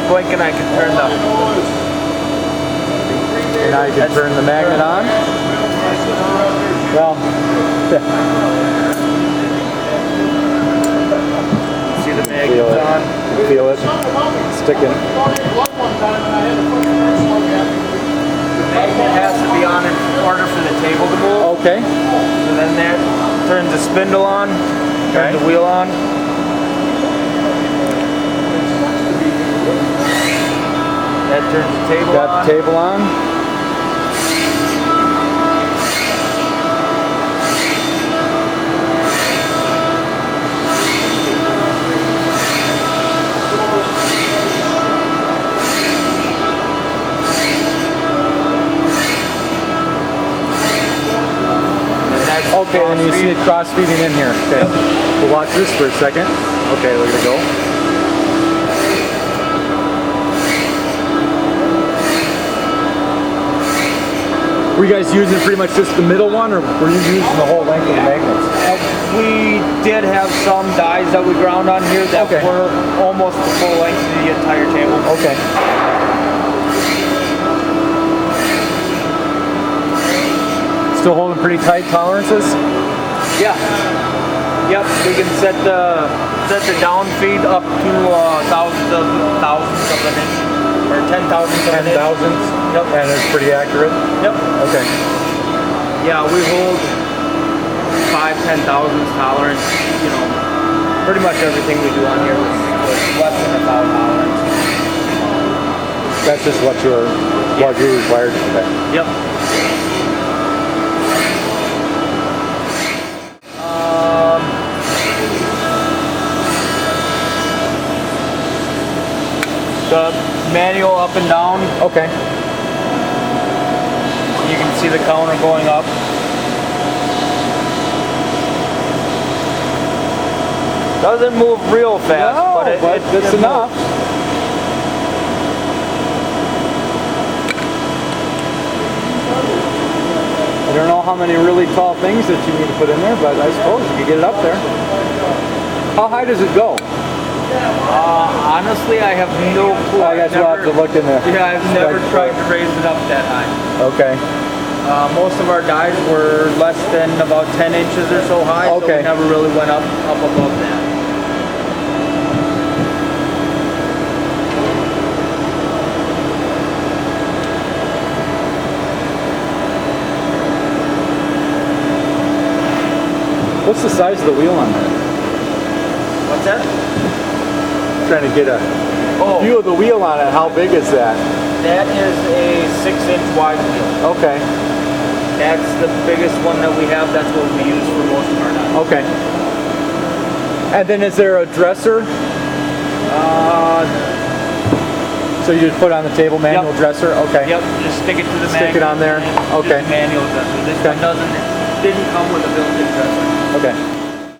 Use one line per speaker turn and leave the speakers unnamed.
blinking, I can turn the...
And now you can turn the magnet on. Well,
see the magnet's on.
You feel it sticking.
The magnet has to be on in order for the table to move.
Okay.
So then that turns the spindle on, turns the wheel on. That turns the table on.
Got the table on. Okay, and you see it cross feeding in here. Okay.
Yep.
We'll watch this for a second. Okay, look at it go. Were you guys using pretty much just the middle one, or were you using the whole length of the magnets?
We did have some dies that we ground on here that were almost the full length of the entire table.
Okay. Still holding pretty tight tolerances?
Yeah. Yep. We can set the down feed up to thousandths of an inch, or 10 thousandths of an inch.
10 thousandths.
Yep.
And it's pretty accurate.
Yep.
Okay.
Yeah, we hold 5-10 thousandths tolerance. You know, pretty much everything we do on here was less than 1,000 tolerance.
That's just what you're required to do.
Yep. The manual up and down.
Okay.
You can see the counter going up. Doesn't move real fast,
No, but it's enough. I don't know how many really tall things that you need to put in there, but I suppose you can get it up there. How high does it go?
Honestly, I have no clue.
I guess we'll have to look in there.
Yeah, I've never tried to raise it up that high.
Okay.
Most of our dies were less than about 10 inches or so high, so we never really went up above that.
What's the size of the wheel on that?
What's that?
Trying to get a view of the wheel on it. How big is that?
That is a 6-inch wide wheel.
Okay.
That's the biggest one that we have. That's what we use for most of our dies.
Okay. And then is there a dresser? So you just put on the table manual dresser? Okay.
Yep, just stick it to the
Stick it on there? Okay.
Manual dresser. This one didn't come with a built-in dresser.
Okay.